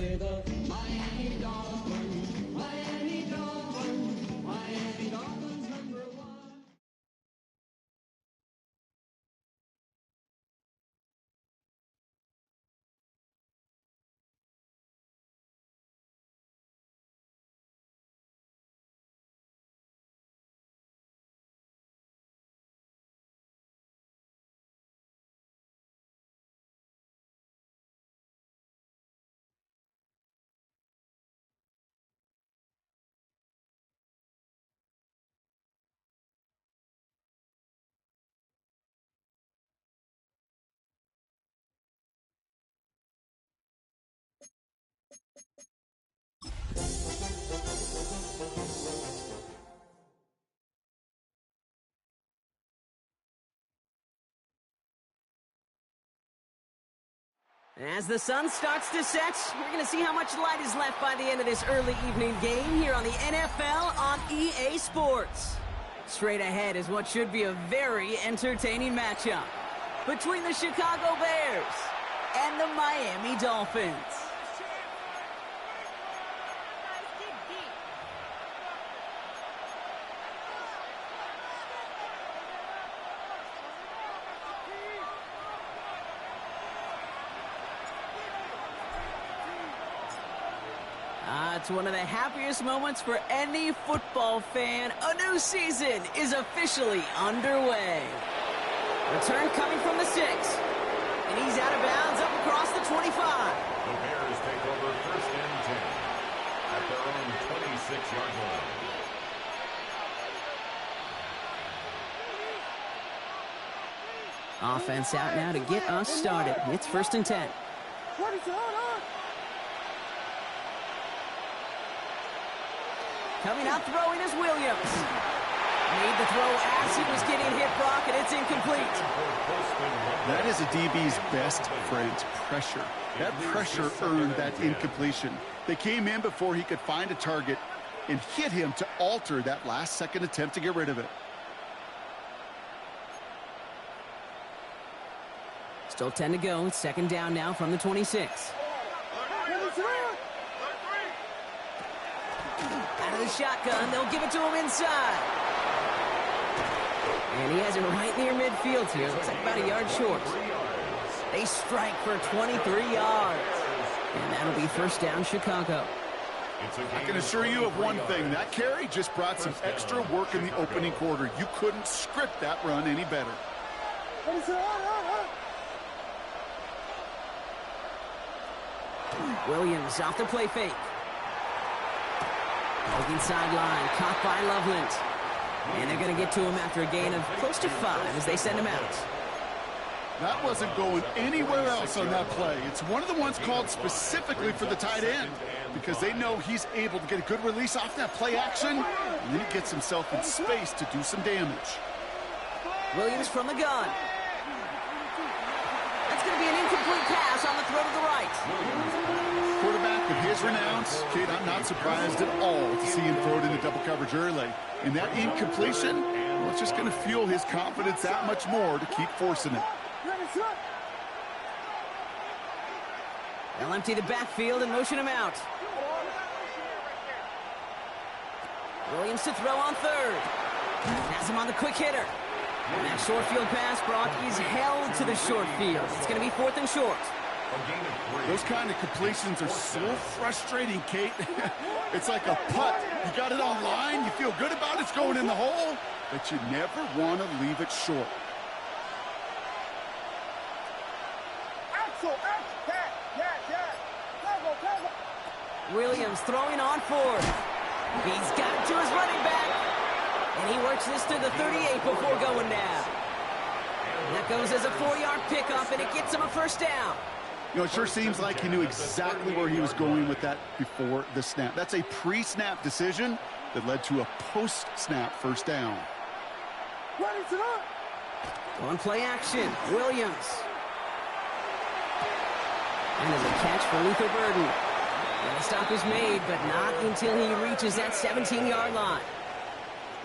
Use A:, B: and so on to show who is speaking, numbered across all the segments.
A: with the Miami Dolphins. Miami Dolphins. Miami Dolphins #1.
B: As the sun starts to set, we're going to see how much light is left by the end of this early evening game here on the NFL on EA Sports. Straight ahead is what should be a very entertaining matchup between the Chicago Bears and the Miami Dolphins. It's one of the happiest moments for any football fan. A new season is officially underway. Return coming from the 6. And he's out of bounds up across the 25.
C: The Bears take over 1st and 10 at their own 26-yard line.
B: Offense out now to get us started. It's 1st and 10.
D: What is going on?
B: Coming out throwing is Williams. Made the throw as he was getting hit, Brock, and it's incomplete.
E: That is a DB's best friend, pressure. That pressure earned that incompletion. They came in before he could find a target and hit him to alter that last-second attempt to get rid of it.
B: Still 10 to go. 2nd down now from the 26. Out of the shotgun, they'll give it to him inside. And he has it right near midfield here. Looks like about a yard short. They strike for 23 yards. And that'll be 1st down, Chicago.
E: I can assure you of one thing. That carry just brought some extra work in the opening quarter. You couldn't script that run any better.
B: Williams off the play fake. Looking sideline, caught by Loveland. And they're going to get to him after a gain of close to 5 as they send him out.
E: That wasn't going anywhere else on that play. It's one of the ones called specifically for the tight end because they know he's able to get a good release off that play action, and then he gets himself in space to do some damage.
B: Williams from the gun. That's going to be an incomplete pass on the throw to the right.
E: Quarterback with his renounce, Kate, I'm not surprised at all to see him throw it into double coverage early. And that incompletion, well, it's just going to fuel his confidence that much more to keep forcing it.
B: They'll empty the backfield and motion him out. Williams to throw on 3rd. Has him on the quick hitter. And that short field pass, Brock, is held to the short field. It's going to be 4th and short.
E: Those kind of completions are so frustrating, Kate. It's like a putt. You got it on line, you feel good about it's going in the hole, but you never want to leave it short.
B: Williams throwing on 4th. He's got it to his running back. And he works this to the 38 before going down. And that goes as a 4-yard pickup, and it gets him a 1st down.
E: You know, it sure seems like he knew exactly where he was going with that before the snap. That's a pre-snap decision that led to a post-snap 1st down.
B: On play action, Williams. And there's a catch for Luther Burden. And the stop is made, but not until he reaches that 17-yard line.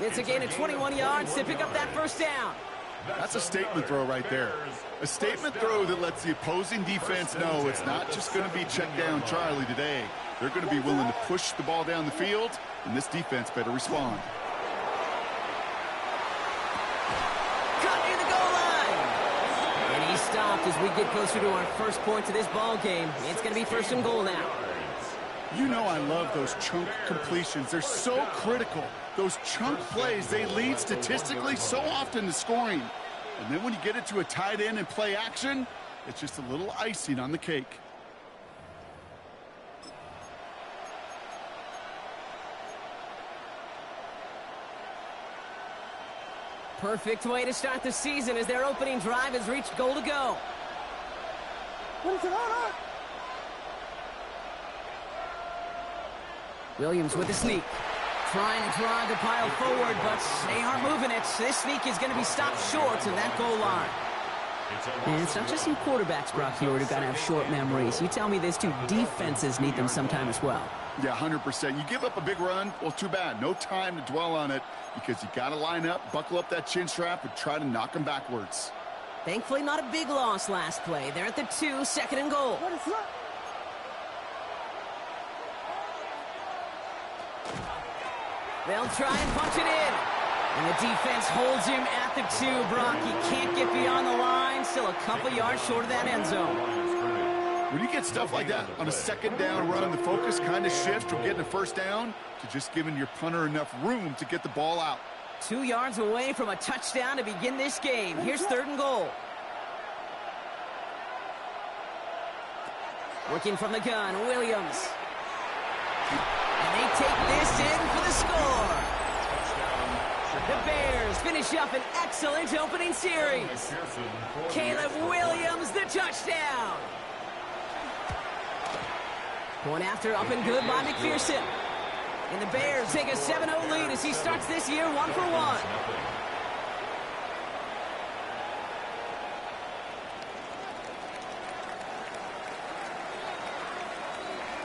B: It's a gain of 21 yards to pick up that 1st down.
E: That's a statement throw right there. A statement throw that lets the opposing defense know it's not just going to be check down Charlie today. They're going to be willing to push the ball down the field, and this defense better respond.
B: Cut near the goal line. And he stopped as we get closer to our first point of this ball game. It's going to be first and goal now.
E: You know I love those chunk completions. They're so critical. Those chunk plays, they lead statistically so often to scoring. And then when you get it to a tight end and play action, it's just a little icing on the cake.
B: Perfect way to start the season as their opening drive has reached goal to go. Williams with the sneak. Trying to drive the pile forward, but they aren't moving it. This sneak is going to be stopped short of that goal line. And it's not just you quarterbacks, Brock Hewitt, who got to have short memories. You tell me these two defenses need them sometime as well.
E: Yeah, 100%. You give up a big run, well, too bad. No time to dwell on it because you got to line up, buckle up that chin strap, and try to knock them backwards.
B: Thankfully, not a big loss last play. They're at the 2, second and goal. They'll try and punch it in. And the defense holds him at the 2, Brock. He can't get beyond the line. Still a couple yards short of that end zone.
E: When you get stuff like that on a second down run, the focus kind of shifts from getting a first down to just giving your punter enough room to get the ball out.
B: 2 yards away from a touchdown to begin this game. Here's third and goal. Working from the gun, Williams. And they take this in for the score. The Bears finish up an excellent opening series. Caleb Williams, the touchdown. Point after, up and good by McPherson. And the Bears take a 7-0 lead as he starts this year 1 for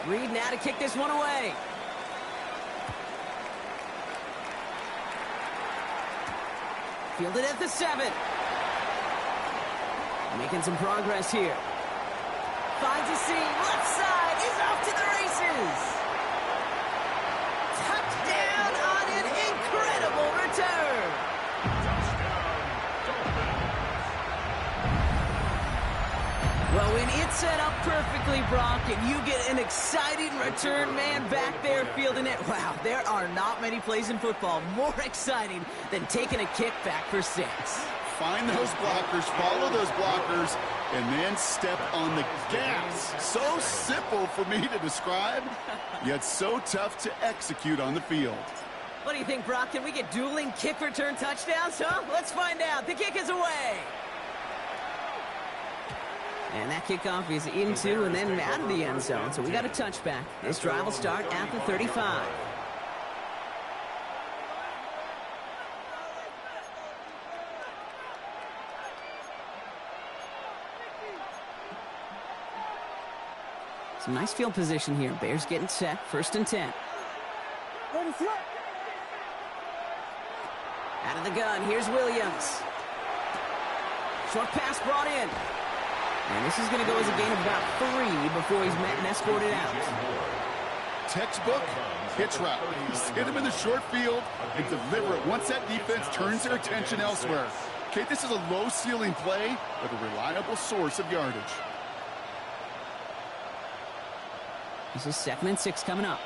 B: 1. Reed now to kick this one away. Fielded at the 7. Making some progress here. Finds a seam. Left side is off to the races. Touchdown on an incredible return. Well, when it's set up perfectly, Brock, and you get an exciting return man back there fielding it, wow, there are not many plays in football more exciting than taking a kick back for 6.
E: Find those blockers, follow those blockers, and then step on the gas. So simple for me to describe, yet so tough to execute on the field.
B: What do you think, Brock? Can we get dueling kick return touchdowns, huh? Let's find out. The kick is away. And that kickoff is into and then out of the end zone. So we got a touchback. This drive will start at the 35. Some nice field position here. Bears getting set. First and 10. Out of the gun. Here's Williams. Short pass brought in. And this is going to go as a gain of about 3 before he's met and escorted out.
E: Textbook hitch route. Just hit him in the short field and deliver it once that defense turns their attention elsewhere. Okay, this is a low ceiling play with a reliable source of yardage.
B: This is 2nd and 6 coming up.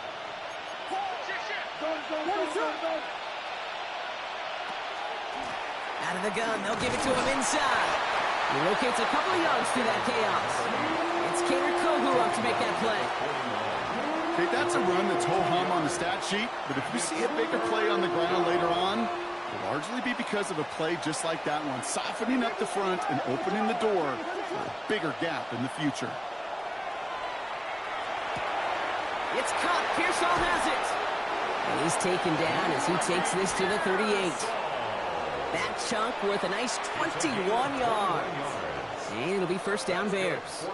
B: Out of the gun, they'll give it to him inside. He locates a couple of yards through that chaos. It's Kader Kogu up to make that play.
E: Okay, that's a run that's ho-hum on the stat sheet, but if you see a bigger play on the ground later on, it'll largely be because of a play just like that one, softening up the front and opening the door for a bigger gap in the future.
B: It's caught. Pearsall has it. And he's taken down as he takes this to the 38. That chunk worth a nice 21 yards. And it'll be first down Bears.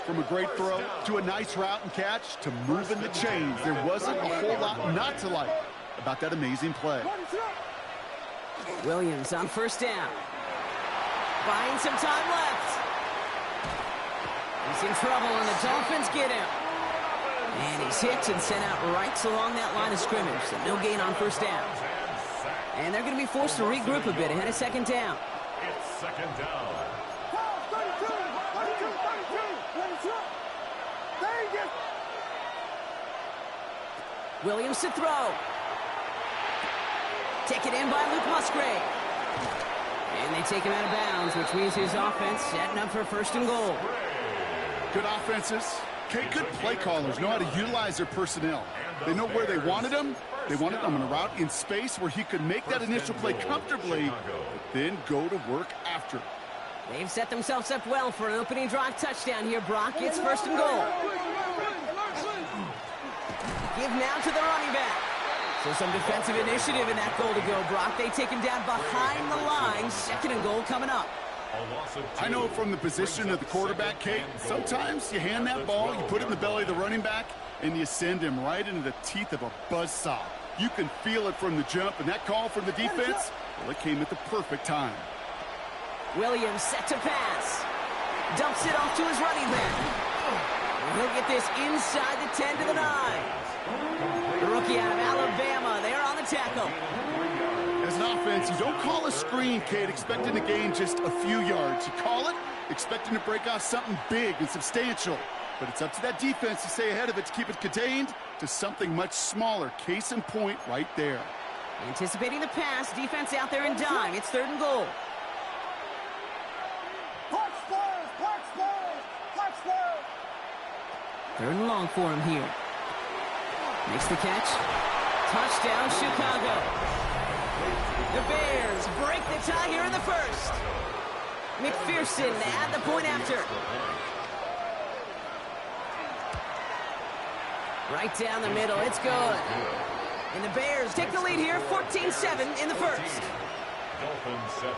E: From a great throw to a nice route and catch to moving the chains, there wasn't a whole lot not to like about that amazing play.
B: Williams on first down. Buying some time left. He's in trouble, and the Dolphins get him. And he's hit and sent out right along that line of scrimmage, so no gain on first down. And they're going to be forced to regroup a bit ahead of second down.
C: It's second down.
B: Williams to throw. Taken in by Luke Musgrave. And they take him out of bounds, which means his offense setting up for first and goal.
E: Good offenses. Okay, good play callers know how to utilize their personnel. They know where they wanted him. They wanted him on a route in space where he could make that initial play comfortably, but then go to work after.
B: They've set themselves up well for an opening drive touchdown here, Brock. It's first and goal. Give now to the running back. So some defensive initiative in that goal to go, Brock. They take him down behind the line. Second and goal coming up.
E: I know from the position of the quarterback, Kate, sometimes you hand that ball, you put it in the belly of the running back, and you send him right into the teeth of a buzzsaw. You can feel it from the jump, and that call from the defense, well, it came at the perfect time.
B: Williams set to pass. Dumps it off to his running back. And he'll get this inside the 10 to the 9. The rookie out of Alabama, they're on the tackle.
E: As an offense, you don't call a screen, Kate, expecting to gain just a few yards. You call it expecting to break off something big and substantial. But it's up to that defense to stay ahead of it, to keep it contained to something much smaller. Case in point right there.
B: Anticipating the pass, defense out there in dime. It's third and goal. Third and long for him here. Makes the catch. Touchdown, Chicago. The Bears break the tie here in the first. McPherson at the point after. Right down the middle. It's good. And the Bears take the lead here, 14-7 in the first.
C: Dolphins 7.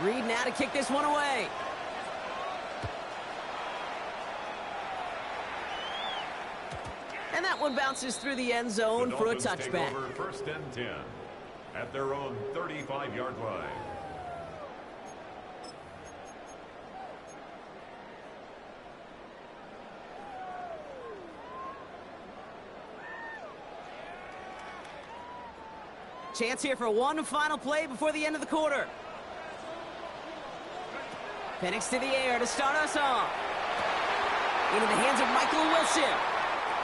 B: Reed now to kick this one away. And that one bounces through the end zone for a touchback.
C: Over first and 10 at their own 35-yard line.
B: Chance here for one final play before the end of the quarter. Penix to the air to start us off. Into the hands of Michael Wilson.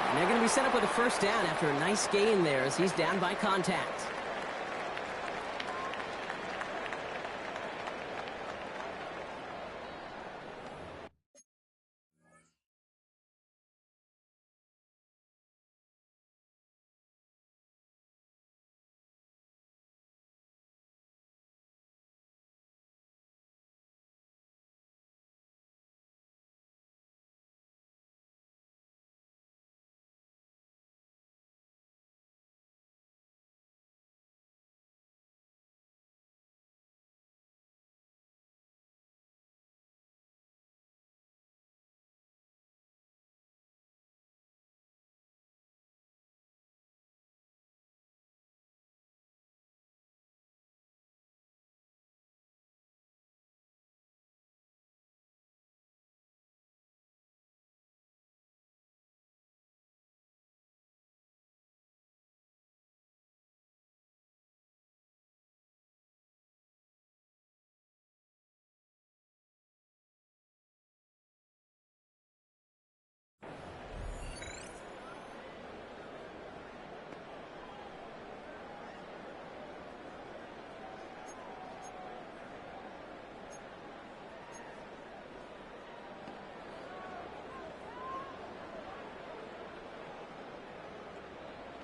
B: And they're going to be set up with a first down after a nice gain there as he's down by contact.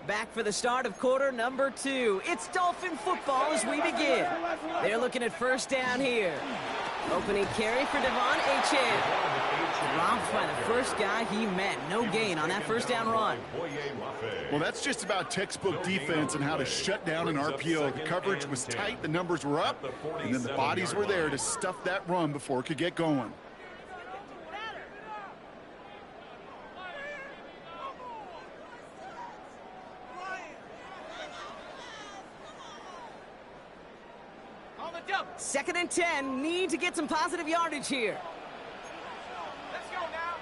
B: Back for the start of quarter number 2. It's Dolphin football as we begin. They're looking at first down here. Opening carry for Devon Achane. Dropped by the first guy he met. No gain on that first down run.
E: Well, that's just about textbook defense and how to shut down an RPO. The coverage was tight, the numbers were up, and then the bodies were there to stuff that run before it could get going.
B: 2nd and 10. Need to get some positive yardage here.
D: Let's go now.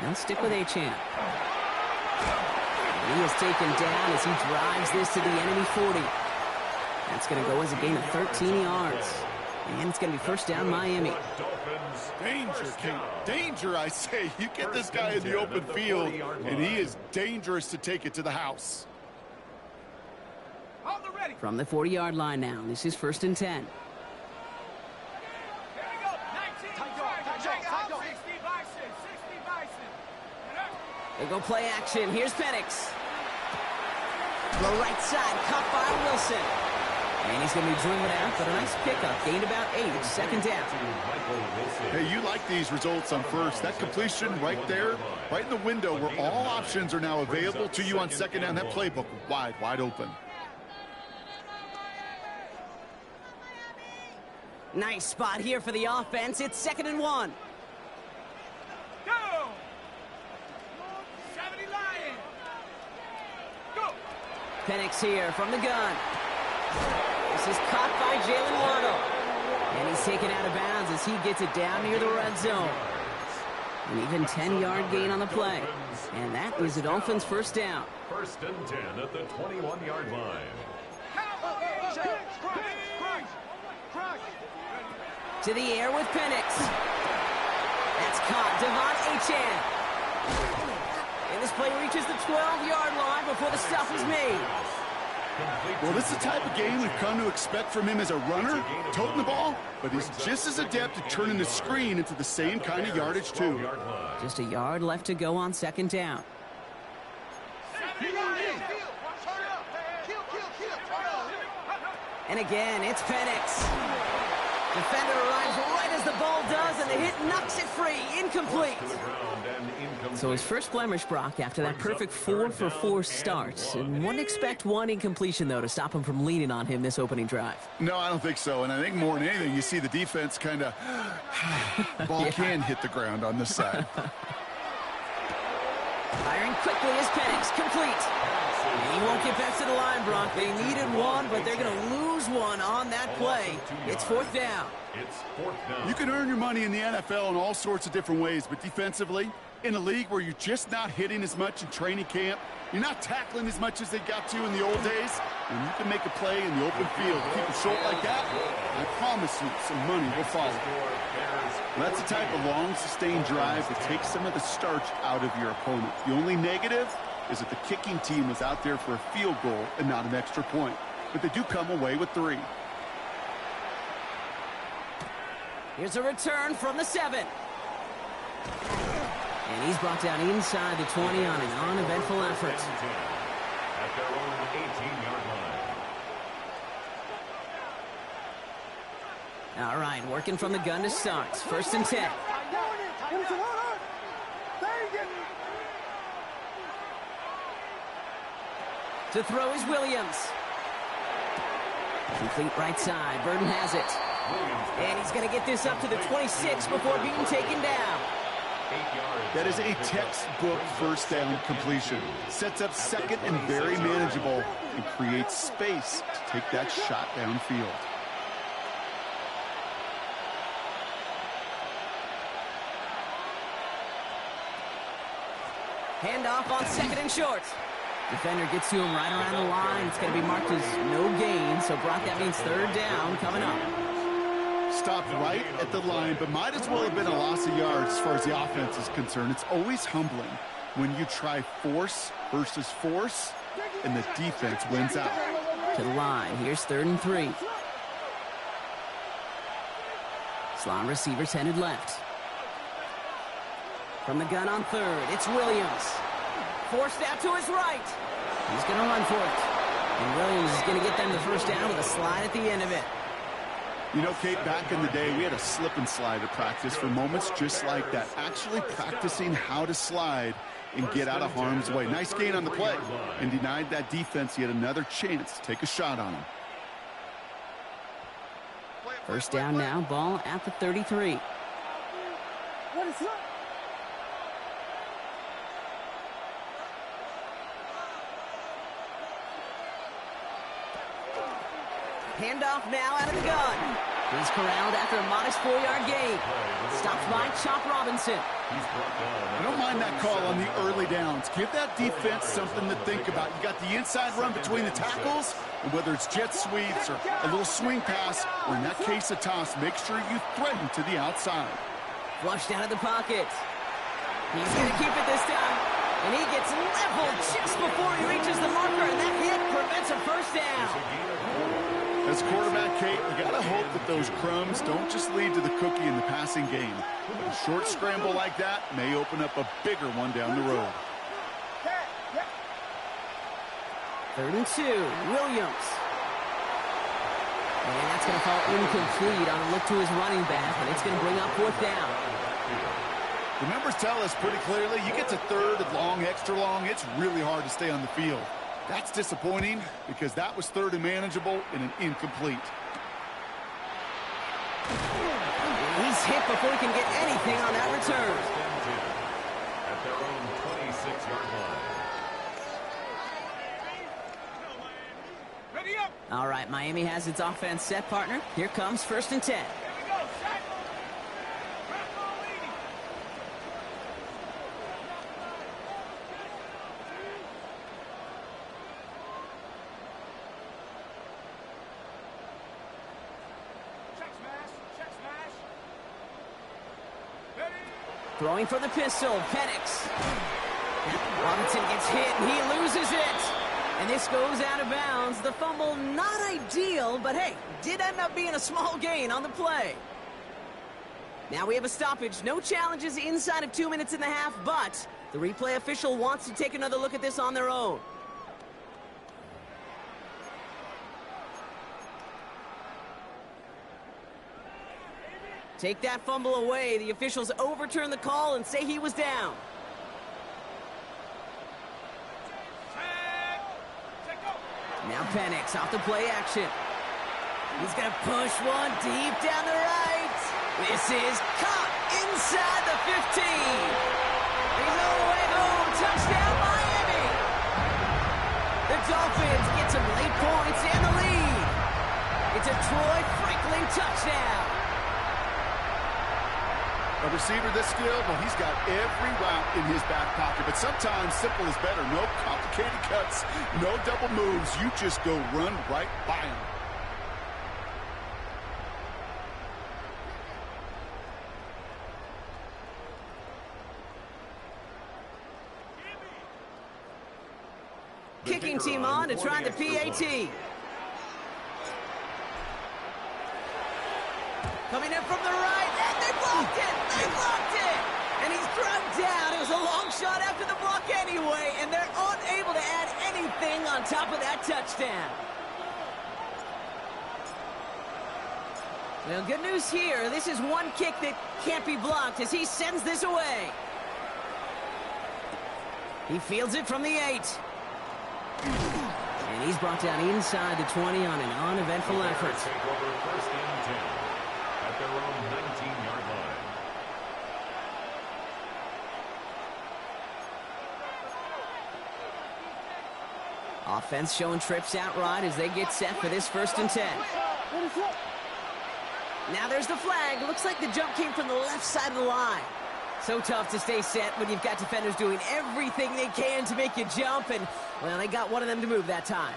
B: They'll stick with Achane. He is taken down as he drives this to the enemy 40. That's going to go as a gain of 13 yards. And it's going to be first down Miami.
E: Danger, Kate. Danger, I say. You get this guy in the open field, and he is dangerous to take it to the house.
B: From the 40-yard line now. This is 1st and 10. They go play action. Here's Penix. The right side, caught by Wilson. And he's going to be driven out, but a nice pickup. Gained about 8. 2nd down.
E: Hey, you like these results on first. That completion right there, right in the window where all options are now available to you on 2nd down. That playbook wide open.
B: Nice spot here for the offense. It's 2nd and 1.
D: Go! 70 Lion! Go!
B: Penix here from the gun. This is caught by Jalen Waddle. And he's taken out of bounds as he gets it down near the red zone. An even 10-yard gain on the play. And that is the Dolphins' first down.
C: 1st and 10 at the 21-yard line.
B: To the air with Penix. That's caught. Devon Achane. And this play reaches the 12-yard line before the stuff is made.
E: Well, this is the type of game we've come to expect from him as a runner, toting the ball, but he's just as adept at turning the screen into the same kind of yardage, too.
B: Just a yard left to go on 2nd down. And again, it's Penix. Defender arrives right as the ball does, and the hit knocks it free. Incomplete. So his first blemish, Brock, after that perfect 4-for-4 start. And wouldn't expect one incompletion, though, to stop him from leaning on him this opening drive.
E: No, I don't think so. And I think more than anything, you see the defense kind of... ball can hit the ground on this side.
B: Firing quickly is Penix. Complete. And he won't get back to the line, Brock. They needed one, but they're going to lose one on that play. It's 4th down.
C: It's 4th down.
E: You can earn your money in the NFL in all sorts of different ways, but defensively, in a league where you're just not hitting as much in training camp, you're not tackling as much as they got to in the old days, when you can make a play in the open field, keep it short like that, I promise you some money will follow. Well, that's the type of long, sustained drive that takes some of the starch out of your opponent. The only negative is that the kicking team was out there for a field goal and not an extra point. But they do come away with 3.
B: Here's a return from the 7. And he's brought down inside the 20 on an uneventful effort.
C: At their own 18-yard line.
B: All right, working from the gun to start. 1st and 10. To throw is Williams. Complete right side. Burden has it. And he's going to get this up to the 26 before being taken down.
E: That is a textbook first down completion. Sets up 2nd and very manageable and creates space to take that shot downfield.
B: Handoff on 2nd and short. Defender gets to him right around the line. It's going to be marked as no gain. So, Brock, that means 3rd down coming up.
E: Stopped right at the line, but might as well have been a loss of yards as far as the offense is concerned. It's always humbling when you try force versus force, and the defense wins out.
B: To the line. Here's 3rd and 3. Slot receivers headed left. From the gun on 3rd, it's Williams. Forced out to his right. He's going to run for it. And Williams is going to get them the first down with a slide at the end of it.
E: You know, Kate, back in the day, we had a slip and slide at practice for moments just like that. Actually practicing how to slide and get out of harm's way. Nice gain on the play and denied that defense yet another chance to take a shot on him.
B: First down now, ball at the 33. Handoff now out of the gun. He's corralled after a modest 4-yard gain. Stopped by Chop Robinson.
E: I don't mind that call on the early downs. Give that defense something to think about. You got the inside run between the tackles, and whether it's jet sweeps or a little swing pass, or in that case a toss, make sure you threaten to the outside.
B: Flushed out of the pocket. He's going to keep it this time. And he gets leveled just before he reaches the marker, and that hit prevents a first down.
E: As quarterback, Kate, you got to hope that those crumbs don't just lead to the cookie in the passing game. But a short scramble like that may open up a bigger one down the road.
B: 3rd and 2, Williams. And that's going to fall incomplete on a look to his running back, and it's going to bring up 4th down.
E: The numbers tell us pretty clearly, you get to 3rd and long, extra long, it's really hard to stay on the field. That's disappointing because that was 3rd and manageable and an incomplete.
B: He's hit before he can get anything on that return.
C: At their own 26-yard line.
D: Ready up.
B: All right, Miami has its offense set, partner. Here comes 1st and 10.
D: Here we go. Set. Red ball leading. Check smash. Check smash. Ready.
B: Throwing for the pistol, Penix. Robinson gets hit, and he loses it. And this goes out of bounds. The fumble, not ideal, but hey, did end up being a small gain on the play. Now we have a stoppage. No challenges inside of 2 minutes and a half, but the replay official wants to take another look at this on their own. Take that fumble away. The officials overturn the call and say he was down.
D: Set. Set, go.
B: Now Penix off the play action. He's going to push one deep down the right. This is caught inside the 15. He's all the way home. Touchdown, Miami. The Dolphins get some late points and the lead. It's a Troy Franklin touchdown.
E: A receiver this skilled, well, he's got every route in his back pocket, but sometimes simple is better. No complicated cuts, no double moves. You just go run right by him.
B: Kicking team on to try the PAT. Coming in from the right, and they blocked it! They blocked it! And he's drugged down. It was a long shot after the block anyway, and they're unable to add anything on top of that touchdown. Well, good news here. This is one kick that can't be blocked as he sends this away. He fields it from the 8. And he's brought down inside the 20 on an uneventful effort.
C: Take over 1st and 10 at their own 19-yard line.
B: Offense showing trips out right as they get set for this 1st and 10. Now there's the flag. Looks like the jump came from the left side of the line. So tough to stay set when you've got defenders doing everything they can to make you jump, and, well, they got one of them to move that time.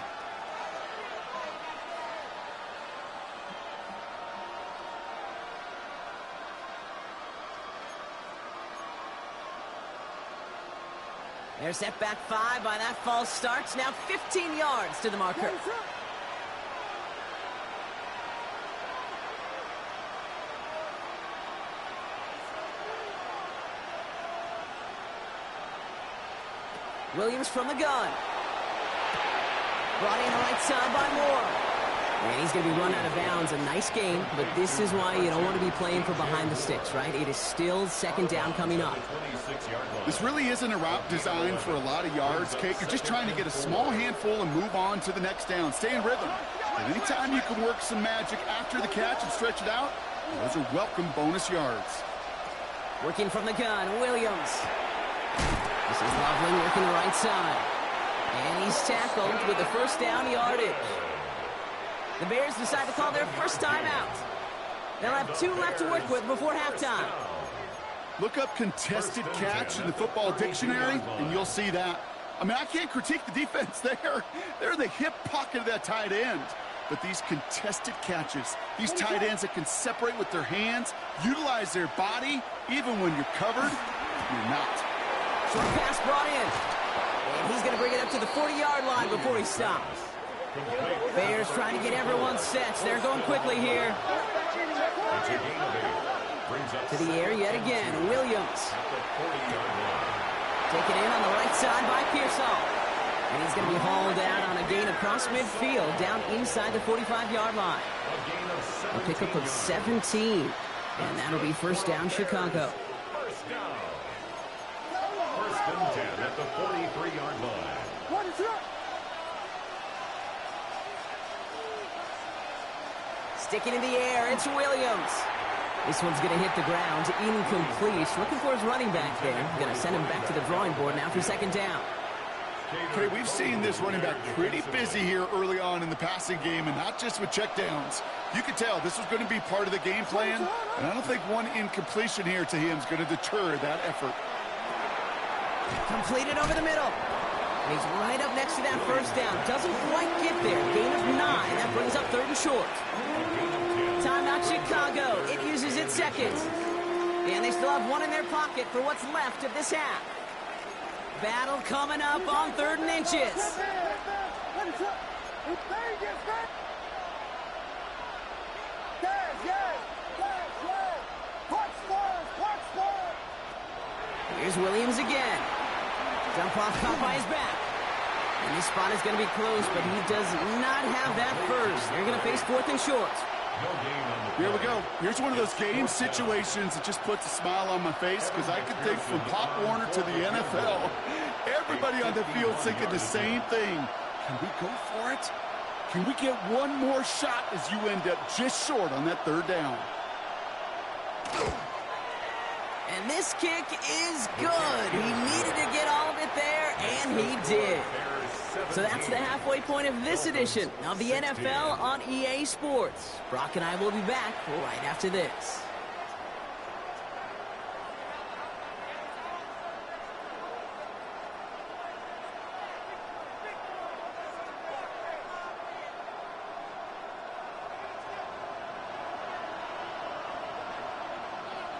B: They're set back 5 by that false start. Now 15 yards to the marker. Williams from the gun. Brought in right side by Moore. And he's going to be run out of bounds. A nice game, but this is why you don't want to be playing for behind the sticks, right? It is still 2nd down coming up.
E: This really isn't a route designed for a lot of yards, Kate. You're just trying to get a small handful and move on to the next down. Stay in rhythm. And anytime you can work some magic after the catch and stretch it out, those are welcome bonus yards.
B: Working from the gun, Williams. This is Loveland working the right side. And he's tackled with the 1st down yardage. The Bears decide to call their first timeout. They'll have 2 left to work with before halftime.
E: Look up contested catch in the football dictionary, and you'll see that. I mean, I can't critique the defense there. They're the hip pocket of that tight end. But these contested catches, these tight ends that can separate with their hands, utilize their body, even when you're covered, you're not.
B: Short pass brought in. And he's going to bring it up to the 40-yard line before he stops. Bears trying to get everyone set. They're going quickly here. To the air yet again. Williams. Taken in on the right side by Pearsall. And he's going to be hauled out on a gain across midfield down inside the 45-yard line. A pickup of 17. And that'll be first down, Chicago.
C: First down. First and 10 at the 43-yard line.
B: Sticking in the air, it's Williams. This one's going to hit the ground, incomplete. Looking for his running back there. Going to send him back to the drawing board now for second down.
E: Okay, we've seen this running back pretty busy here early on in the passing game, and not just with checkdowns. You could tell this was going to be part of the game plan, and I don't think one incompletion here to him is going to deter that effort.
B: Completed over the middle. And he's right up next to that first down. Doesn't quite get there. Gain of 9. That brings up third and short. Timeout Chicago. It uses its second. And they still have 1 in their pocket for what's left of this half. Battle coming up on 3rd and inches. Here's Williams again. Dump off caught by his back. And this spot is going to be close, but he does not have that first. They're going to face 4th and short.
E: Here we go. Here's one of those game situations that just puts a smile on my face, because I could think from Pop Warner to the NFL, everybody on the field thinking the same thing. Can we go for it? Can we get one more shot as you end up just short on that 3rd down?
B: And this kick is good. He needed to get all of it there, and he did. So that's the halfway point of this edition of the NFL on EA Sports. Brock and I will be back right after this.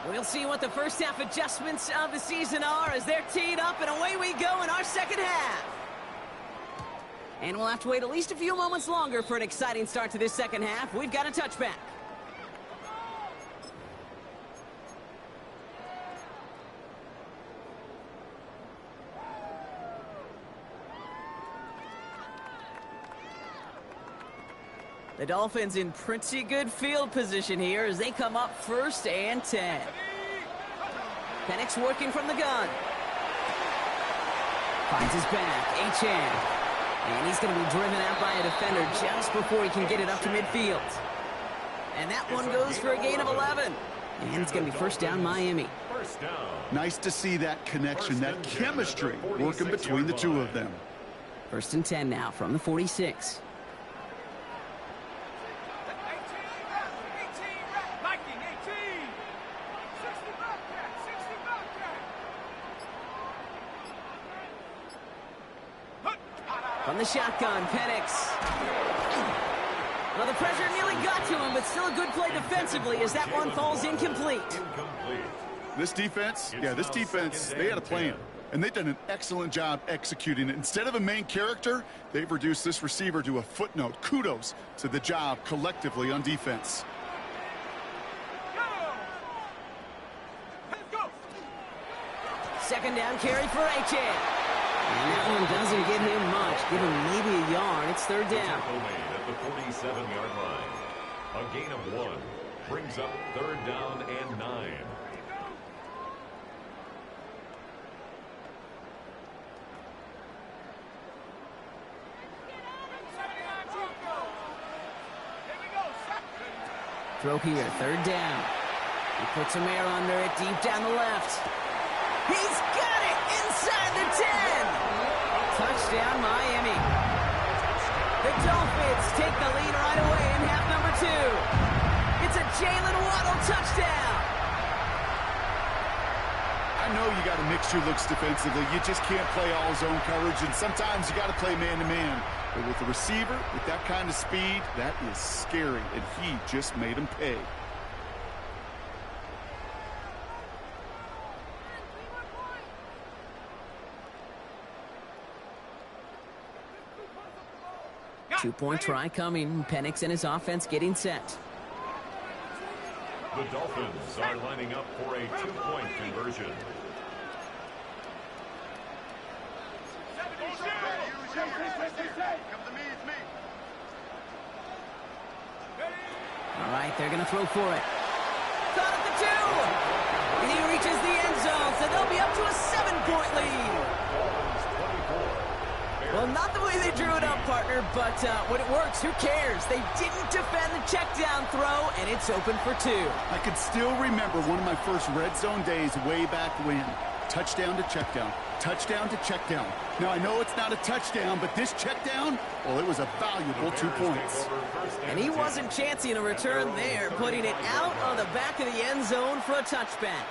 B: We'll see what the first half adjustments of the season are as they're teed up, and away we go in our second half. And we'll have to wait at least a few moments longer for an exciting start to this second half. We've got a touchback. The Dolphins in pretty good field position here as they come up 1st and 10. Penix working from the gun. Finds his back, H.N. And he's going to be driven out by a defender just before he can get it up to midfield. And that one goes for a gain of 11. And it's going to be first down Miami.
E: Nice to see that connection, that chemistry working between the two of them.
B: 1st and 10 now from the 46. From the shotgun, Penix. Well, the pressure nearly got to him, but still a good play defensively as that one falls incomplete.
E: This defense, they had a plan, and they've done an excellent job executing it. Instead of a main character, they've reduced this receiver to a footnote. Kudos to the job collectively on defense.
B: Second down carry for H.N. And that one doesn't give him much. Give him maybe a yard. It's 3rd down.
C: At the 47-yard line. A gain of 1 brings up 3rd down and 9.
B: Throw here, 3rd down. He puts some air under it, deep down the left. He's got it inside the 10. Touchdown, Miami. The Dolphins take the lead right away in half number 2. It's a Jalen Waddle touchdown.
E: I know you got to mix your looks defensively. You just can't play all zone coverage, and sometimes you got to play man-to-man. But with the receiver, with that kind of speed, that is scary, and he just made him pay.
B: Two-point try coming. Penix and his offense getting set.
C: The Dolphins are lining up for a two-point conversion.
B: All right, they're going to throw for it. Caught at the 2. And he reaches the end zone, so they'll be up to a 7-point lead. Well, not the way they drew it up, partner, but when it works, who cares? They didn't defend the check down throw, and it's open for 2.
E: I can still remember one of my first red zone days way back when. Touchdown to check down. Touchdown to check down. Now, I know it's not a touchdown, but this check down, well, it was a valuable 2 points.
B: And he wasn't chancing a return there, putting it out on the back of the end zone for a touchback.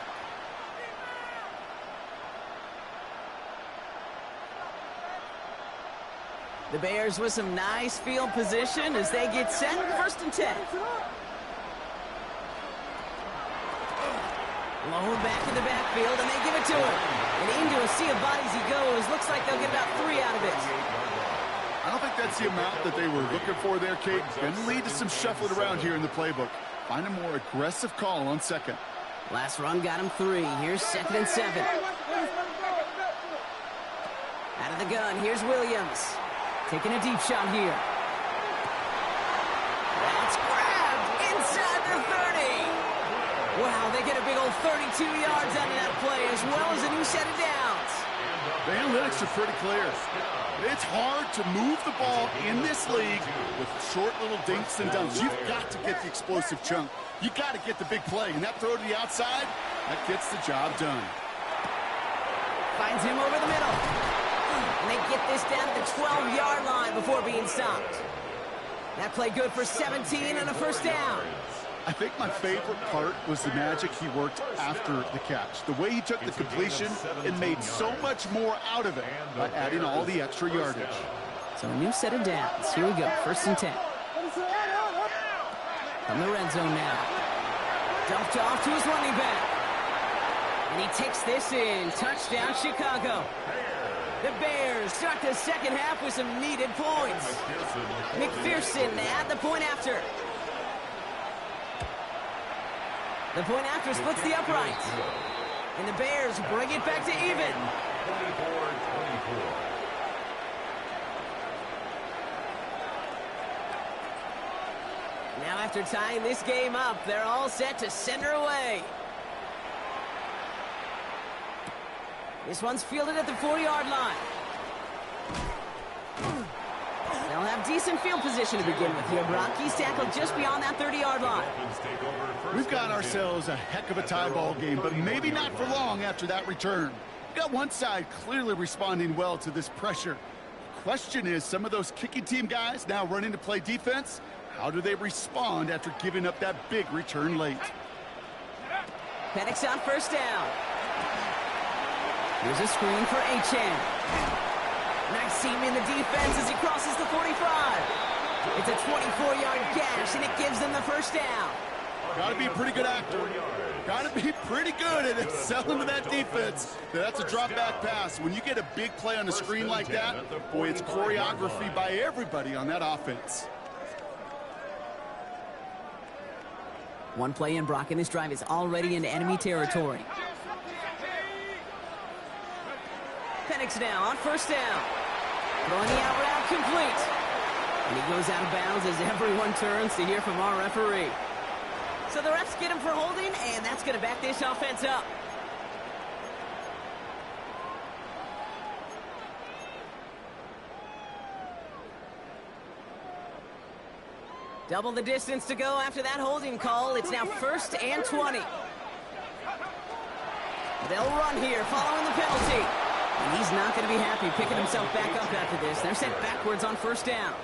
B: The Bears with some nice field position as they get set, 1st and 10. Low back in the backfield, and they give it to him. And into a sea of bodies he goes. Looks like they'll get about 3 out of it.
E: I don't think that's the amount that they were looking for there, Kate. Going to lead to some shuffling around here in the playbook. Find a more aggressive call on 2nd.
B: Last run got him 3. Here's 2nd and 7. Out of the gun, here's Williams. Taking a deep shot here. That's grabbed inside the 30. Wow, they get a big old 32 yards out of that play, as well as a new set of downs.
E: The analytics are pretty clear. It's hard to move the ball in this league with short little dinks and dunks. You've got to get the explosive chunk. You got to get the big play, and that throw to the outside, that gets the job done.
B: Finds him over the middle. And they get this down to the 12-yard line before being stopped. That play good for 17 and a 1st down.
E: I think my favorite part was the magic he worked after the catch. The way he took the completion and made so much more out of it by adding all the extra yardage.
B: So a new set of downs. Here we go, 1st and 10. From the red zone now. Dumped off to his running back. And he takes this in. Touchdown, Chicago. The Bears start the 2nd half with some needed points. McPherson at the point after. The point after splits the uprights. And the Bears bring it back to even.
C: 24-24.
B: Now after tying this game up, they're all set to center away. This one's fielded at the 40-yard line. They'll have decent field position to begin with here, Brock. He's tackled just beyond that 30-yard line.
E: We've got ourselves a heck of a tie ball game, but maybe not for long after that return. We've got one side clearly responding well to this pressure. The question is, some of those kicking team guys now running to play defense, how do they respond after giving up that big return late?
B: Penix on 1st down. Here's a screen for Achane. Nice seam in the defense as he crosses the 45. It's a 24-yard gash, and it gives them the 1st down.
E: Got to be a pretty good actor. Got to be pretty good at selling to that defense. That's a drop-back pass. When you get a big play on the screen like that, boy, it's choreography by everybody on that offense.
B: One play in, Brock, and this drive is already into enemy territory. Penix now on 1st down. Throwing the out route complete. And he goes out of bounds as everyone turns to hear from our referee. So the refs get him for holding, and that's going to back this offense up. Double the distance to go after that holding call. It's now 1st and 20. They'll run here following the penalty. And he's not going to be happy picking himself back up after this. They're sent backwards on 1st down.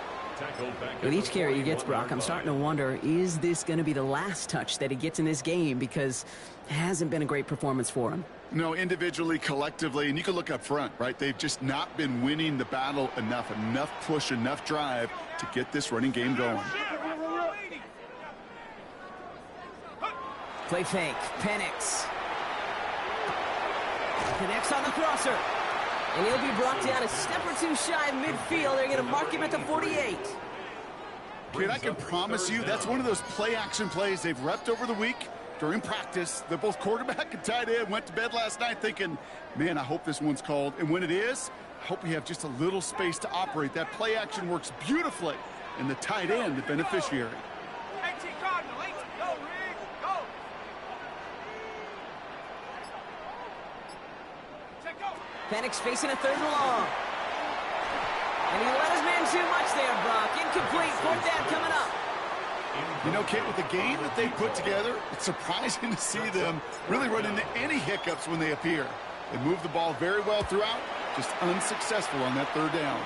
B: With each carry he gets, Brock, I'm starting to wonder, is this going to be the last touch that he gets in this game? Because it hasn't been a great performance for him.
E: No, individually, collectively, and you can look up front, right? They've just not been winning the battle enough push, enough drive to get this running game going.
B: Play fake, Penix. Connects on the crosser. And he'll be brought down a step or two shy of midfield. They're going to mark him at the 48.
E: Kid, I can promise you that's one of those play-action plays they've repped over the week during practice. They're both quarterback and tight end. Went to bed last night thinking, man, I hope this one's called. And when it is, I hope we have just a little space to operate. That play-action works beautifully, and the tight end, the beneficiary.
B: Penix facing a third and long. And he let his man too much there, Brock. Incomplete. Fourth down coming up.
E: You know, Kate, with the game that they put together, it's surprising to see them really run into any hiccups when they appear. They move the ball very well throughout, just unsuccessful on that third down.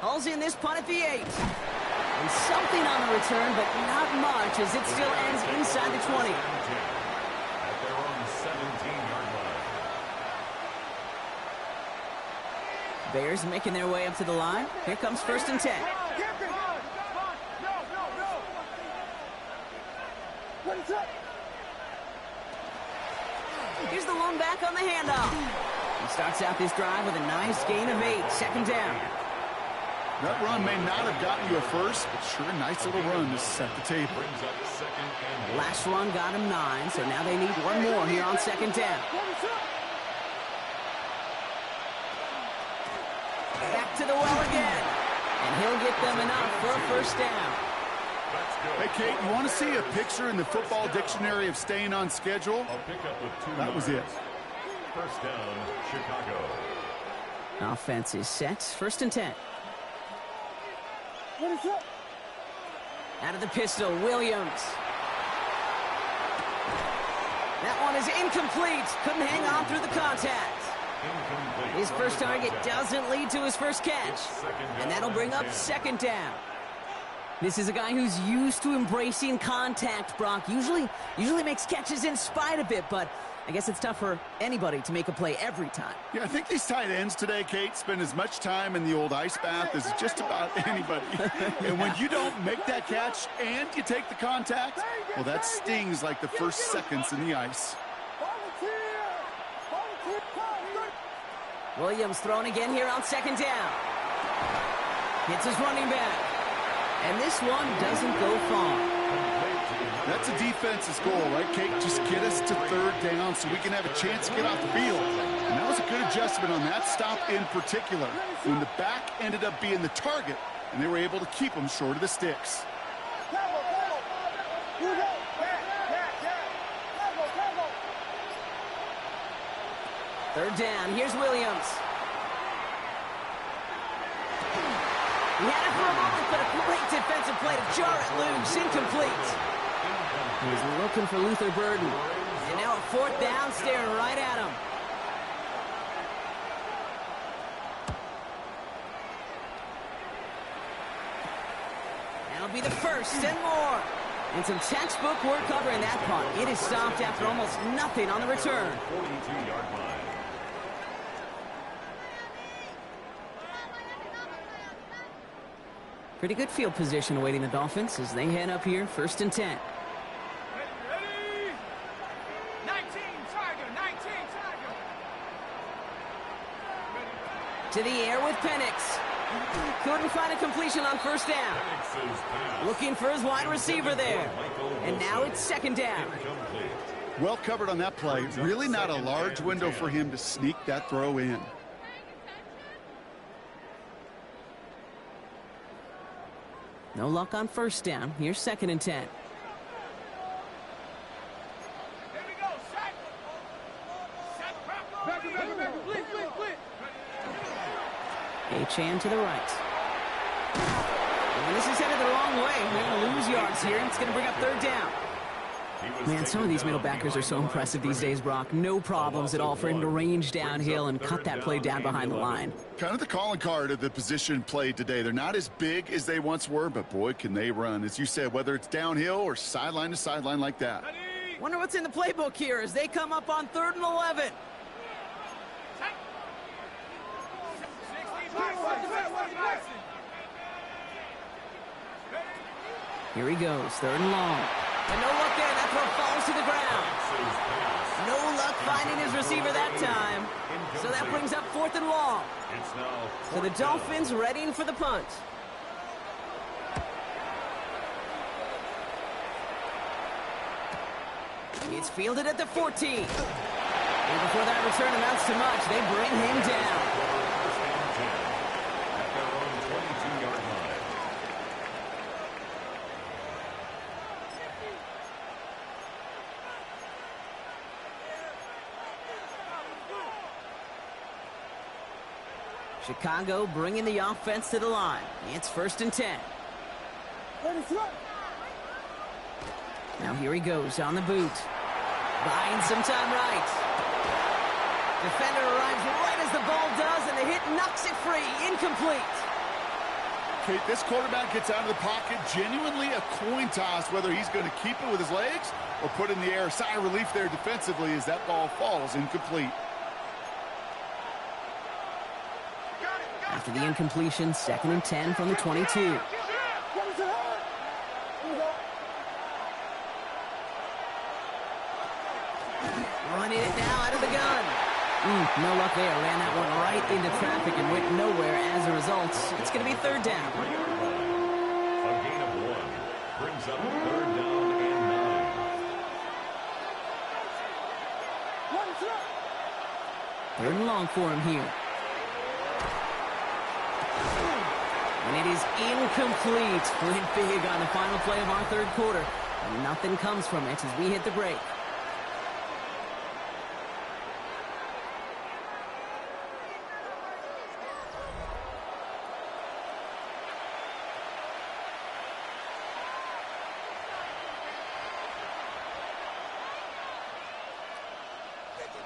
B: Hauls in this punt at the 8. And something on the return, but not much, as it still ends inside the 20.
C: At their own 17-yard line.
B: Bears making their way up to the line. Here comes 1st and 10. Here's the lone back on the handoff. He starts out this drive with a nice gain of 8. Second down.
E: That run may not have gotten you a first, but sure, a nice little run to set the table.
C: Brings up 2nd and 1.
B: Last run got him 9, so now they need one more here on 2nd down. Back to the well again. And he'll get them enough for a first down.
E: Hey, Kate, you want to see a picture in the football dictionary of staying on schedule?
C: A pickup with 2
E: That was it.
C: First down, Chicago.
B: Offense is set. 1st and 10. Out of the pistol, Williams. That one is incomplete. Couldn't hang on through the contact.
C: Incomplete.
B: His first target doesn't lead to his first catch. And that'll bring up 2nd down. This is a guy who's used to embracing contact, Brock. Usually makes catches in spite of it, but I guess it's tough for anybody to make a play every time.
E: Yeah, I think these tight ends today, Kate, spend as much time in the old ice bath as just about anybody. And when you don't make that catch and you take the contact, well, that stings like the first seconds in the ice.
B: Williams thrown again here on 2nd down. Hits his running back. And this one doesn't go far.
E: That's a defense's goal, right, Kate? Just get us to 3rd down so we can have a chance to get off the field. And that was a good adjustment on that stop in particular, when the back ended up being the target, and they were able to keep them short of the sticks.
B: Third down. Here's Williams. He had it for a moment, but a great defensive play to jar it loose. Incomplete. He's looking for Luther Burden. And now a 4th down, staring right at him. That'll be the 1st and more. And some textbook work covering that punt. It is stopped after almost nothing on the return.
C: 42-yard line.
B: Pretty good field position awaiting the Dolphins as they head up here, 1st and 10.
D: Ready? 19, Tiger, 19, Tiger.
B: To the air with Penix. Couldn't find a completion on 1st down. Looking for his wide receiver there. And now it's 2nd down.
E: Well covered on that play. Really not a large window for him to sneak that throw in.
B: No luck on 1st down. Here's 2nd and 10.
D: Here we go, set. Set, back, blitz.
B: Achane to the right. And this is headed the wrong way. They're going to lose yards here. It's going to bring up 3rd down. Man, some of these middle backers are so impressive these days, Brock. No problems at all for him to range downhill and cut that play down behind the line.
E: Kind of the calling card of the position played today. They're not as big as they once were, but boy, can they run. As you said, whether it's downhill or sideline to sideline like that.
B: Wonder what's in the playbook here as they come up on 3rd and 11. Here he goes, 3rd and long. And no luck there, that throw falls to the ground. No luck finding his receiver that time. So that brings up 4th and long. So the Dolphins readying for the punt. It's fielded at the 14. And before that return amounts to much, they bring him down.
C: At their own 22-yard line.
B: Chicago bringing the offense to the line. It's 1st and 10. Now here he goes on the boot. Buying some time right. Defender arrives right as the ball does, and the hit knocks it free. Incomplete.
E: Okay, this quarterback gets out of the pocket. Genuinely a coin toss whether he's going to keep it with his legs or put it in the air. Sigh of relief there defensively as that ball falls incomplete.
B: After the incompletion, 2nd and 10 from the 22. Running it now out of the gun. No luck there. Ran that one right into traffic and went nowhere as a result. It's going to be 3rd down.
C: A gain of 1 brings up 3rd down and 9.
B: 3rd and long for him here. And it is incomplete. Went big on the final play of our 3rd quarter. And nothing comes from it as we hit the break.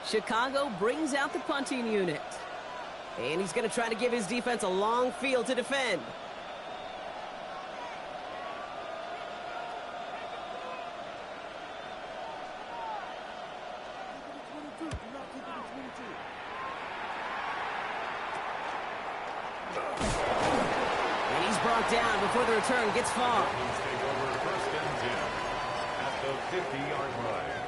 B: Chicago brings out the punting unit. And he's going to try to give his defense a long field to defend. And he's brought down before the return gets far.
C: Dolphins take over 1st and 10 at the 50-yard line.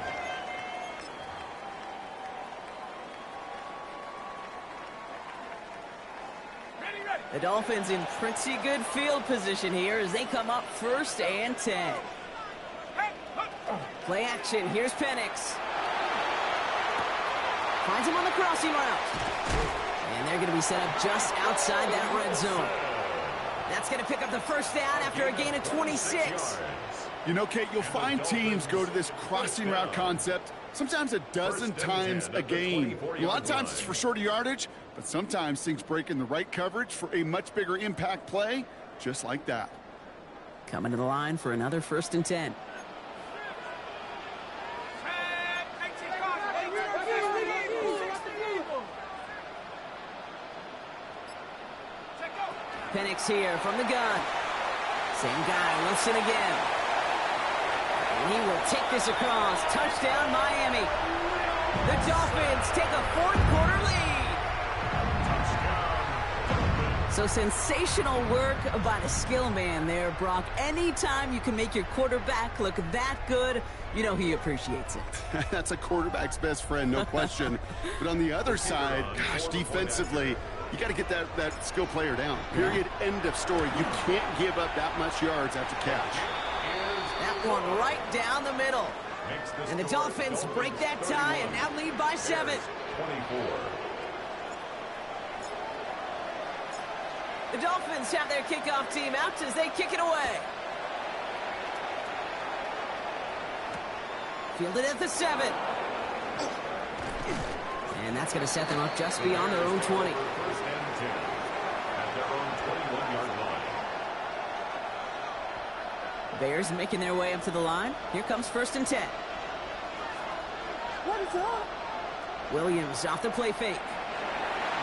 B: The Dolphins in pretty good field position here as they come up 1st and 10. Play action. Here's Penix. Finds him on the crossing route. And they're going to be set up just outside that red zone. That's going to pick up the 1st down after a gain of 26.
E: You know, Kate, you'll find teams go to this crossing route concept sometimes a dozen times a game. A lot of times it's for shorter yardage, but sometimes things break in the right coverage for a much bigger impact play, just like that.
B: Coming to the line for another 1st and 10. Penix here from the gun. Same guy, Wilson again. And he will take this across. Touchdown, Miami. The Dolphins take a 4th quarter lead. So sensational work by the skill man there, Brock. Anytime you can make your quarterback look that good, you know he appreciates it.
E: That's a quarterback's best friend, no question. But on the other side, gosh, defensively, you got to get that skill player down. Period. End of story. You can't give up that much yards after catch.
B: That one right down the middle. And the Dolphins break that tie and now lead by 7.
C: 24.
B: The Dolphins have their kickoff team out as they kick it away. Fielded at the 7. And that's going to set them up just beyond their own 20.
C: 1st and 10 at their own 21-yard line.
B: Bears making their way up to the line. Here comes 1st and 10. Williams off the play fake.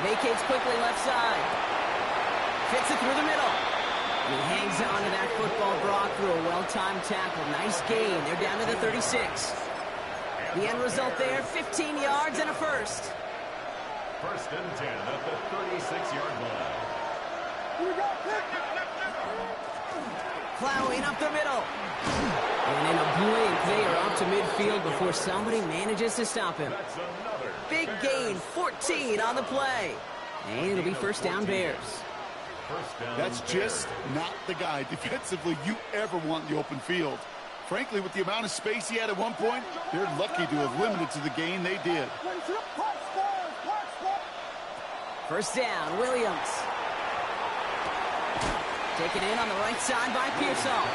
B: Vacates quickly left side. Fits it through the middle. And he hangs on to that football, Brock, through a well-timed tackle. Nice gain. They're down to the 36. The end result there, 15 yards and a first.
C: First and 10 at the 36-yard line.
B: Plowing up the middle. And in a blink, they are up to midfield before somebody manages to stop him.
C: That's another
B: Big gain, 14 on the play. And it'll be first down Bears.
C: first down.
E: That's just not the guy defensively you ever want in the open field. Frankly, with the amount of space he had at one point, they're lucky to have limited to the gain they did.
B: First down, Williams. Taken in on the right side by Pearsall.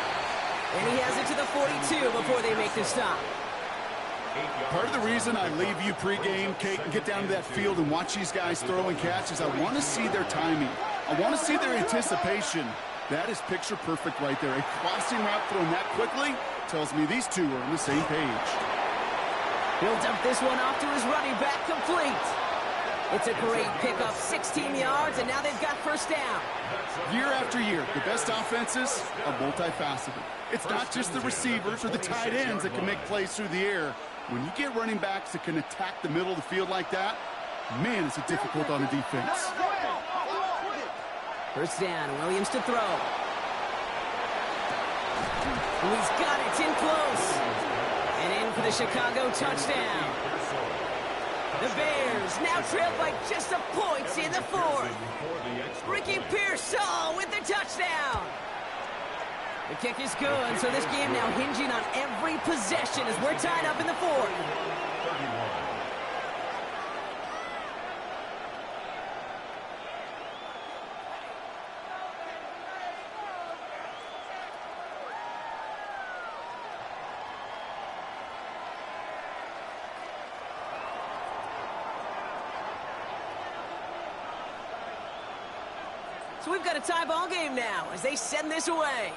B: And he has it to the 42 before they make the stop.
E: Part of the reason I leave you pregame, Kate, and get down to that field and watch these guys throw and catch is I want to see their timing. I want to see their anticipation. That is picture perfect right there. A crossing route thrown that quickly tells me these two are on the same page.
B: He'll dump this one off to his running back, complete. It's a great pickup, 16 yards, and now they've got first down.
E: Year after year, the best offenses are multifaceted. It's not just the receivers or the tight ends that can make plays through the air. When you get running backs that can attack the middle of the field like that, man, is it difficult on a defense.
B: First down, Williams to throw. And he's got it in close. And in for the Chicago touchdown. The Bears now trailed by just a point in the fourth. Ricky Pearsall with the touchdown. The kick is good, so this game now hinging on every possession as we're tied up in the fourth. So we've got a tie ball game now as they send this away.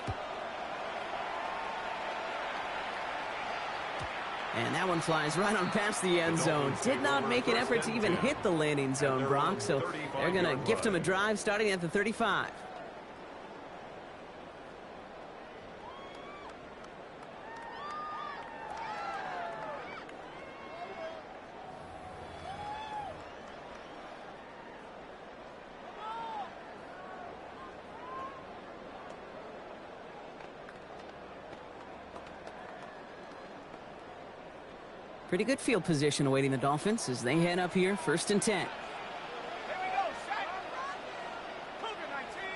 B: And that one flies right on past the end zone. Did not make an effort to even hit the landing zone, Brock. So they're going to gift him a drive starting at the 35. Pretty good field position awaiting the Dolphins as they head up here, first and 10.
D: Here we go, set. Cougar 19.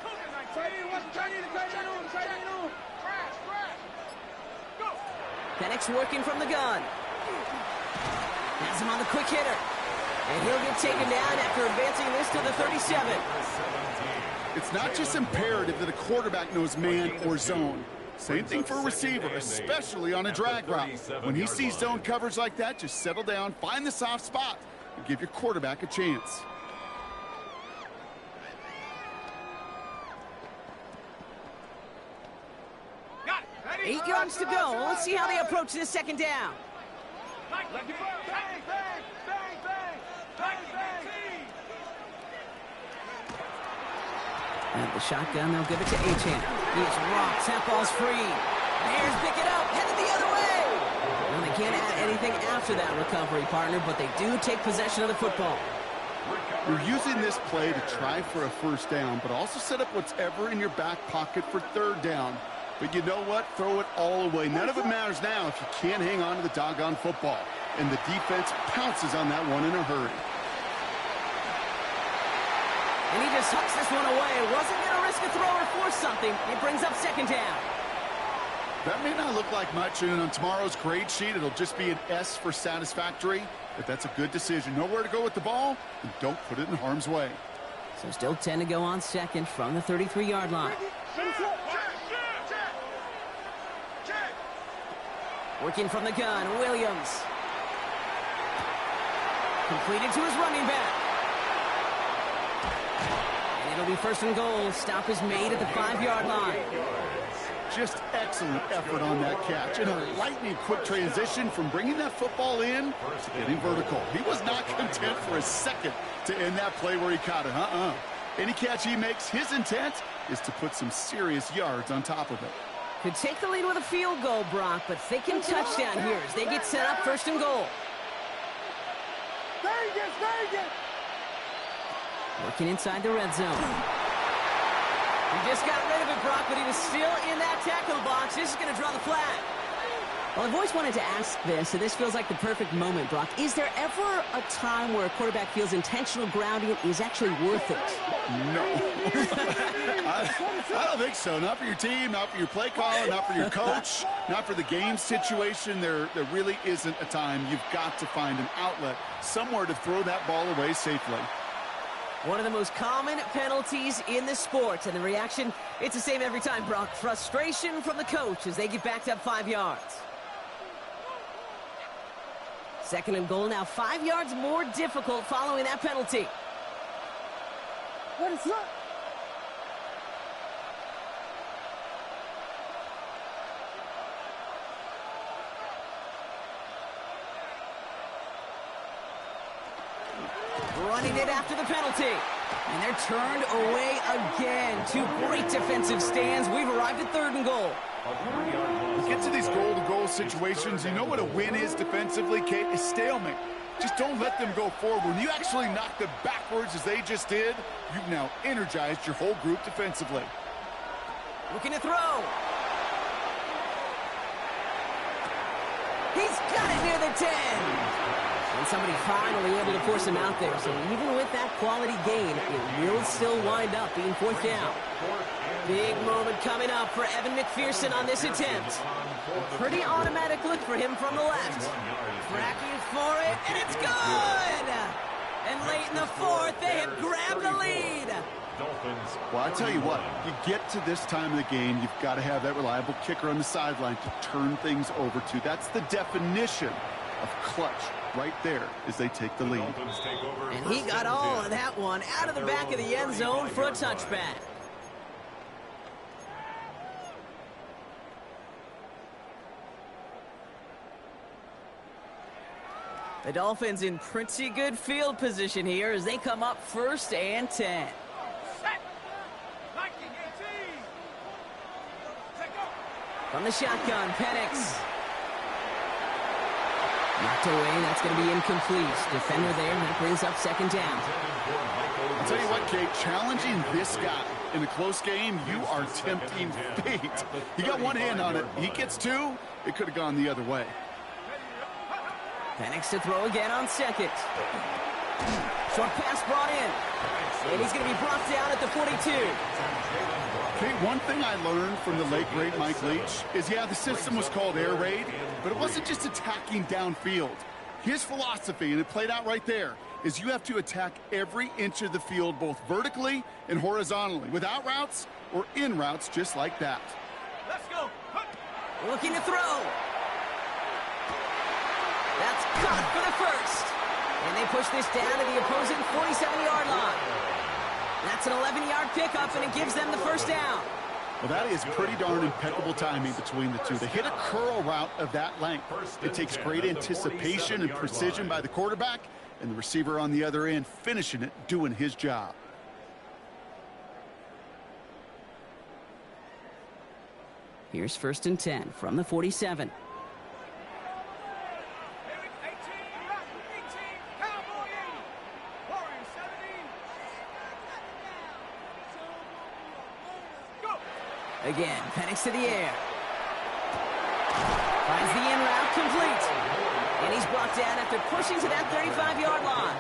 D: Cougar 19. Crash. Go.
B: Penix working from the gun. Has him on the quick hitter. And he'll get taken down after advancing this to the 37.
E: It's not just imperative that a quarterback knows man or zone. Same thing for a receiver, especially on a drag route. When he sees zone coverage like that, just settle down, find the soft spot, and give your quarterback a chance.
D: Got it. Ready?
B: 8 yards to go. Let's see how they approach this second down.
D: Bang, bang, bang, bang, bang, bang, bang.
B: And the shotgun, they'll give it to Achane. He is rocked. That ball's free. Bears pick it up, headed the other way. Well, they can't add anything after that recovery, partner, but they do take possession of the football.
E: You're using this play to try for a first down, but also set up whatever in your back pocket for third down. But you know what? Throw it all away. None of it matters now if you can't hang on to the doggone football. And the defense pounces on that one in a hurry.
B: And he just hucks this one away. Wasn't going to risk a throw or force something. It brings up second down.
E: That may not look like much, and on tomorrow's grade sheet, it'll just be an S for satisfactory, but that's a good decision. Know where to go with the ball, and don't put it in harm's way.
B: So still 10 to go on second from the 33-yard line. Working from the gun, Williams. Completed to his running back. And it'll be first and goal. Stop is made at the 5-yard line.
E: Just excellent effort on that catch. And a lightning quick transition from bringing that football in to getting vertical. He was not content for a second to end that play where he caught it. Any catch he makes, his intent is to put some serious yards on top of it.
B: Could take the lead with a field goal, Brock, but thinking touchdown here as they get set up 1st and goal.
D: Vegas!
B: Working inside the red zone. He just got rid of it, Brock, but he was still in that tackle box. This is going to draw the flag. Well, I've always wanted to ask this, and this feels like the perfect moment, Brock. Is there ever a time where a quarterback feels intentional grounding is actually worth it?
E: No. I don't think so. Not for your team, not for your play caller, not for your coach, not for the game situation. There really isn't a time. You've got to find an outlet, somewhere to throw that ball away safely.
B: One of the most common penalties in the sport, and the reaction, it's the same every time, Brock. Frustration from the coach as they get backed up 5 yards. 2nd and goal now, 5 yards more difficult following that penalty.
D: What is that?
B: Running it after the penalty. And they're turned away again. 2 great defensive stands. We've arrived at 3rd and goal.
E: You get to these goal-to-goal situations, you know what a win is defensively, Kate? Is stalemate. Just don't let them go forward. When you actually knock them backwards as they just did, you've now energized your whole group defensively.
B: Looking to throw. He's got it near the 10. And somebody finally able to force him out there. So even with that quality gain, it will still wind up being 4th down. Big moment coming up for Evan McPherson on this attempt. Pretty automatic look for him from the left. Tracking for it, and it's good! And late in the 4th, they have grabbed the lead.
E: Well, I tell you what, you get to this time of the game, you've got to have that reliable kicker on the sideline to turn things over to. That's the definition of clutch right there as they take the lead.
B: And he got all of that one out of the back of the end zone for a touchback. The Dolphins in pretty good field position here as they come up 1st and 10.
D: Set. 19, 18. Set, go.
B: From the shotgun, Penix. Knocked away, that's going to be incomplete. Defender there, that brings up 2nd down.
E: I'll tell you what, Kate, challenging this guy in a close game, you are tempting fate. He got one hand on it. He gets 2, it could have gone the other way.
B: Penix to throw again on 2nd. Short pass brought in. And he's going to be brought down at the 42.
E: Kate, one thing I learned from the late, great Mike Leach is, yeah, the system was called air raid, but it wasn't just attacking downfield. His philosophy, and it played out right there, is you have to attack every inch of the field, both vertically and horizontally, without routes or in routes just like that.
D: Let's go.
B: Looking to throw. That's caught for the 1st. And they push this down to the opposing 47-yard line. That's an 11-yard pickup, and it gives them the 1st down.
E: Well, that is pretty darn impeccable timing between the two. They hit a curl route of that length. It takes great anticipation and precision by the quarterback, and the receiver on the other end finishing it, doing his job.
B: Here's 1st and 10 from the 47. Again, Penix to the air. Finds the in route complete. And he's brought down after pushing to that 35-yard line.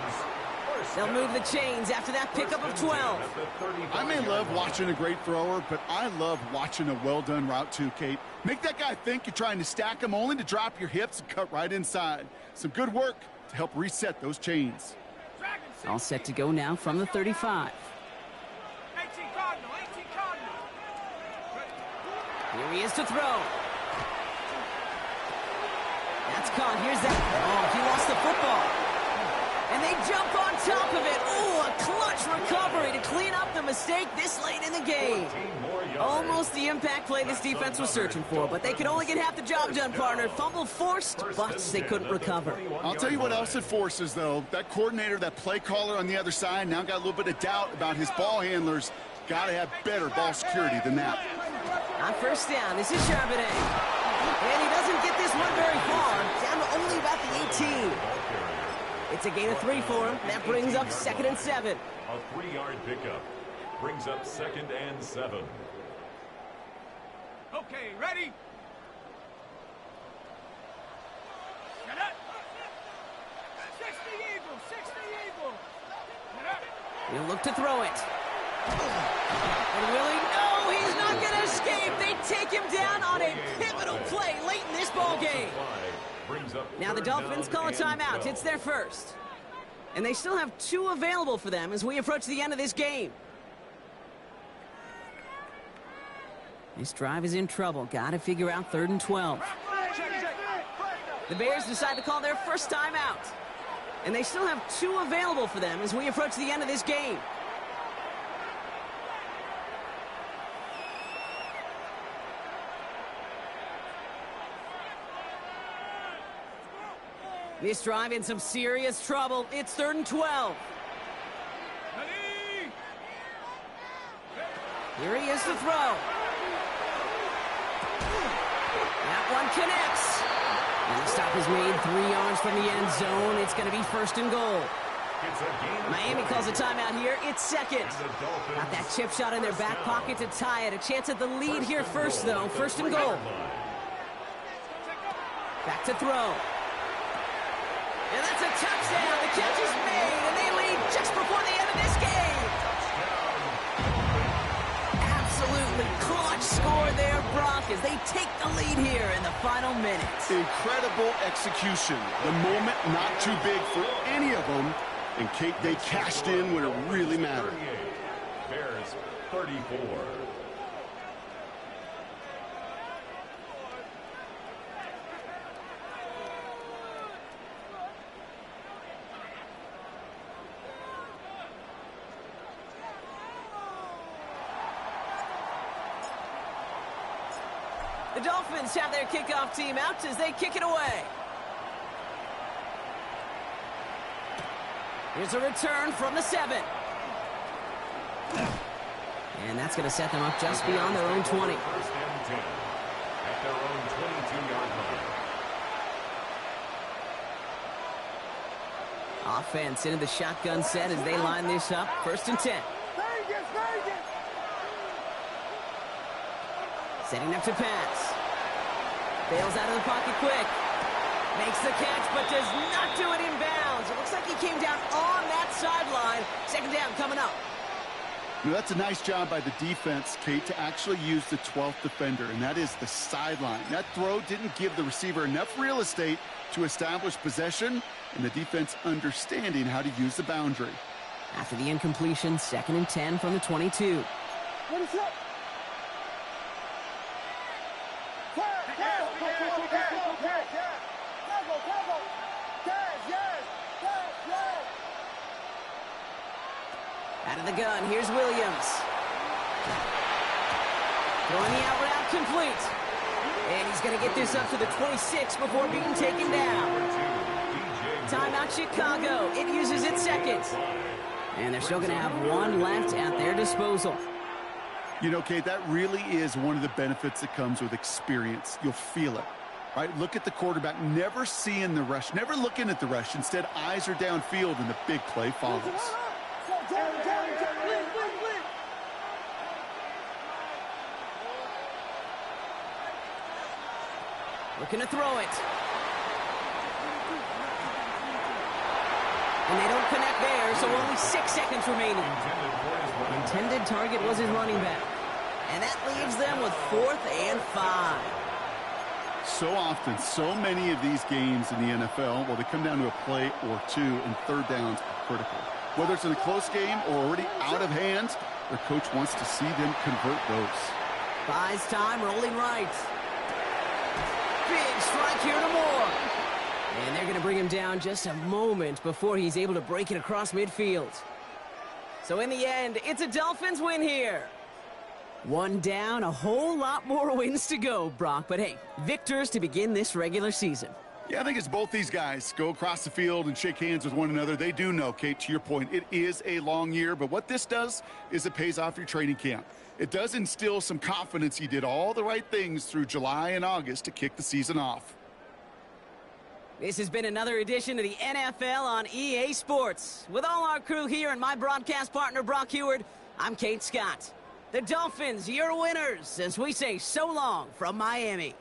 B: They'll move the chains after that pickup of 12.
E: I may love watching a great thrower, but I love watching a well-done route too, Kate. Make that guy think you're trying to stack him only to drop your hips and cut right inside. Some good work to help reset those chains.
B: All set to go now from the 35. Here he is to throw. That's caught. Here's that. Oh, he lost the football. And they jump on top of it. Ooh, a clutch recovery to clean up the mistake this late in the game. Almost the impact play this defense was searching for, but they could only get half the job done, partner. Fumble forced, but they couldn't recover.
E: I'll tell you what else it forces, though. That coordinator, that play caller on the other side, now got a little bit of doubt about his ball handlers. Got to have better ball security than that.
B: On first down, this is Charbonnet. And he doesn't get this one very far, down to only about the 18. It's a gain of 3 for him. That brings up 2nd and 7.
C: A 3-yard pickup brings up 2nd and 7.
D: Okay, ready? Get up. 60 Eagle, 60 Eagle. Get up.
B: He'll look to throw it. And will he? No, he's not going to escape. They take him down on a pivotal play late in this ball game. Now the Dolphins call a timeout. It's their first. And they still have 2 available for them as we approach the end of this game. This drive is in trouble. Got to figure out 3rd and 12. The Bears decide to call their first timeout. And they still have 2 available for them as we approach the end of this game. This drive in some serious trouble. It's 3rd and 12. Here he is to throw. That one connects. And the stop is made 3 yards from the end zone. It's going to be 1st and goal. Miami calls a timeout here. It's 2nd. Got that chip shot in their back pocket to tie it. A chance at the lead here first, though. 1st and goal. Back to throw. And that's a touchdown. The catch is made, and they lead just before the end of this game. Absolutely clutch score there, Brock, as they take the lead here in the final minutes.
E: Incredible execution. The moment not too big for any of them. And Kate, they cashed in when it really mattered.
C: Bears 34.
B: The Dolphins have their kickoff team out as they kick it away. Here's a return from the 7. And that's going to set them up just beyond their own 20.
C: 1st and 10 at their own 22-yard line.
B: Offense into the shotgun set as they line this up. 1st and 10. Setting up to pass. Bails out of the pocket quick. Makes the catch, but does not do it in bounds. It looks like he came down on that sideline. 2nd down coming up.
E: You know, that's a nice job by the defense, Kate, to actually use the 12th defender, and that is the sideline. That throw didn't give the receiver enough real estate to establish possession, and the defense understanding how to use the boundary.
B: After the incompletion, 2nd and 10 from the 22.
D: What is up?
B: Out of the gun, here's Williams. Throwing the out route complete. And he's going to get this up to the 26 before being taken down. Timeout Chicago. It uses its 2nd. And they're still going to have 1 left at their disposal.
E: You know, Kate, that really is one of the benefits that comes with experience. You'll feel it, right? Look at the quarterback, never seeing the rush, never looking at the rush. Instead, eyes are downfield, and the big play follows.
B: Looking to throw it. And they don't connect there, so only 6 seconds remaining. Intended target was his running back. And that leaves them with 4th and 5.
E: So often, so many of these games in the NFL, well, they come down to a play or 2, and 3rd downs are critical. Whether it's in a close game or already out of hand, their coach wants to see them convert those.
B: Buys time, rolling right. Big strike here to Moore. And they're going to bring him down just a moment before he's able to break it across midfield. So in the end, it's a Dolphins win here. One down, a whole lot more wins to go, Brock. But hey, victors to begin this regular season.
E: Yeah, I think it's both these guys go across the field and shake hands with one another. They do know, Kate, to your point, it is a long year. But what this does is it pays off your training camp. It does instill some confidence. He did all the right things through July and August to kick the season off.
B: This has been another edition of the NFL on EA Sports. With all our crew here and my broadcast partner, Brock Heward, I'm Kate Scott. The Dolphins, your winners, as we say so long from Miami.